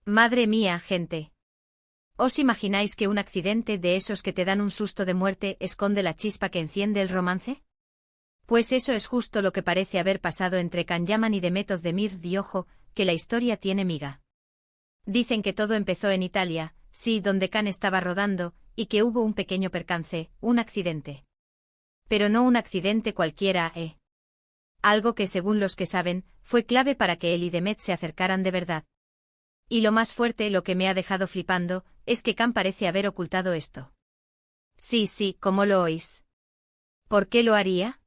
Madre mía, gente. ¿Os imagináis que un accidente de esos que te dan un susto de muerte esconde la chispa que enciende el romance? Pues eso es justo lo que parece haber pasado entre Can Yaman y Demet Özdemir, y ojo, que la historia tiene miga. Dicen que todo empezó en Italia, sí, donde Can estaba rodando, y que hubo un pequeño percance, un accidente. Pero no un accidente cualquiera, Algo que, según los que saben, fue clave para que él y Demet se acercaran de verdad. Y lo más fuerte, lo que me ha dejado flipando, es que Can parece haber ocultado esto. Sí, ¿cómo lo oís? ¿Por qué lo haría?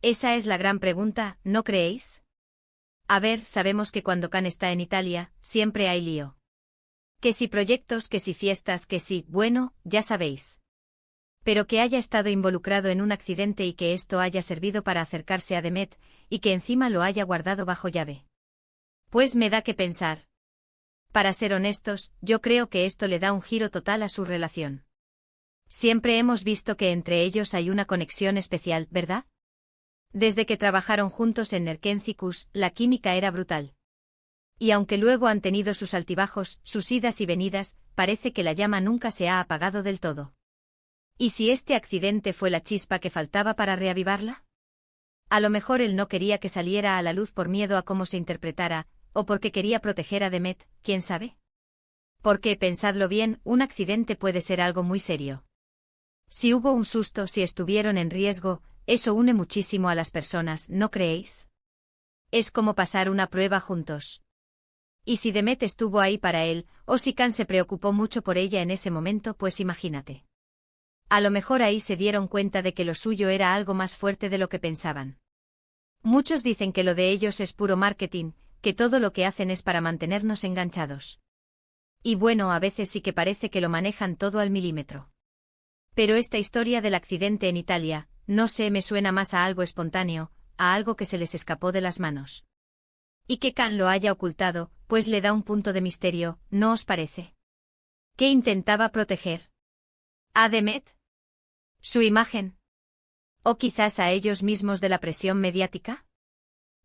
Esa es la gran pregunta, ¿no creéis? A ver, sabemos que cuando Can está en Italia, siempre hay lío. Que si proyectos, que si fiestas, que si, bueno, ya sabéis. Pero que haya estado involucrado en un accidente y que esto haya servido para acercarse a Demet, y que encima lo haya guardado bajo llave. Pues me da que pensar. Para ser honestos, yo creo que esto le da un giro total a su relación. Siempre hemos visto que entre ellos hay una conexión especial, ¿verdad? Desde que trabajaron juntos en Nerkencicus, la química era brutal. Y aunque luego han tenido sus altibajos, sus idas y venidas, parece que la llama nunca se ha apagado del todo. ¿Y si este accidente fue la chispa que faltaba para reavivarla? A lo mejor él no quería que saliera a la luz por miedo a cómo se interpretara, o porque quería proteger a Demet, ¿quién sabe? Porque, pensadlo bien, un accidente puede ser algo muy serio. Si hubo un susto, si estuvieron en riesgo, eso une muchísimo a las personas, ¿no creéis? Es como pasar una prueba juntos. Y si Demet estuvo ahí para él, o si Can se preocupó mucho por ella en ese momento, pues imagínate. A lo mejor ahí se dieron cuenta de que lo suyo era algo más fuerte de lo que pensaban. Muchos dicen que lo de ellos es puro marketing, que todo lo que hacen es para mantenernos enganchados. Y bueno, a veces sí que parece que lo manejan todo al milímetro. Pero esta historia del accidente en Italia, no sé, me suena más a algo espontáneo, a algo que se les escapó de las manos. Y que Can lo haya ocultado, pues le da un punto de misterio, ¿no os parece? ¿Qué intentaba proteger? ¿A Demet? ¿Su imagen? ¿O quizás a ellos mismos de la presión mediática?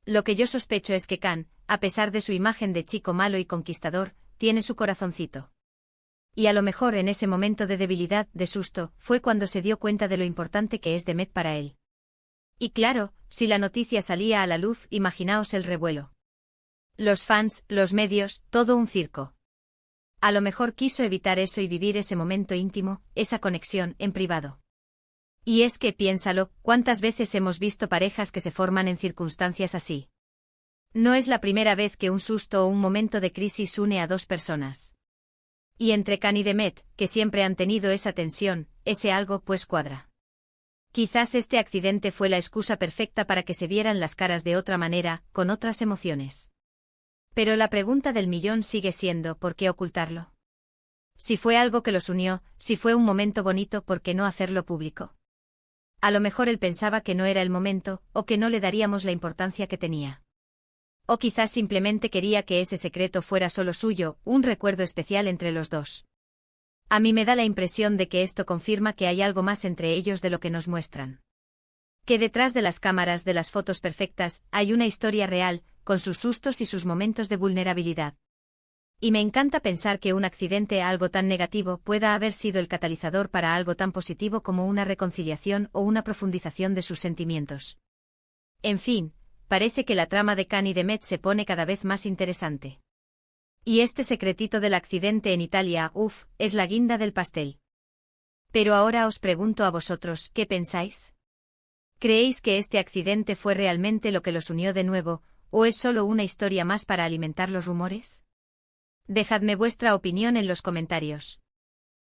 Lo que yo sospecho es que Can, a pesar de su imagen de chico malo y conquistador, tiene su corazoncito. Y a lo mejor en ese momento de debilidad, de susto, fue cuando se dio cuenta de lo importante que es Demet para él. Y claro, si la noticia salía a la luz, imaginaos el revuelo. Los fans, los medios, todo un circo. A lo mejor quiso evitar eso y vivir ese momento íntimo, esa conexión, en privado. Y es que, piénsalo, ¿cuántas veces hemos visto parejas que se forman en circunstancias así? No es la primera vez que un susto o un momento de crisis une a dos personas. Y entre Can y Demet, que siempre han tenido esa tensión, ese algo, pues cuadra. Quizás este accidente fue la excusa perfecta para que se vieran las caras de otra manera, con otras emociones. Pero la pregunta del millón sigue siendo, ¿por qué ocultarlo? Si fue algo que los unió, si fue un momento bonito, ¿por qué no hacerlo público? A lo mejor él pensaba que no era el momento, o que no le daríamos la importancia que tenía. O quizás simplemente quería que ese secreto fuera solo suyo, un recuerdo especial entre los dos. A mí me da la impresión de que esto confirma que hay algo más entre ellos de lo que nos muestran. Que detrás de las cámaras, de las fotos perfectas, hay una historia real, con sus sustos y sus momentos de vulnerabilidad. Y me encanta pensar que un accidente, algo tan negativo, pueda haber sido el catalizador para algo tan positivo como una reconciliación o una profundización de sus sentimientos. En fin, parece que la trama de Can y Demet se pone cada vez más interesante. Y este secretito del accidente en Italia, es la guinda del pastel. Pero ahora os pregunto a vosotros, ¿qué pensáis? ¿Creéis que este accidente fue realmente lo que los unió de nuevo, o es solo una historia más para alimentar los rumores? Dejadme vuestra opinión en los comentarios.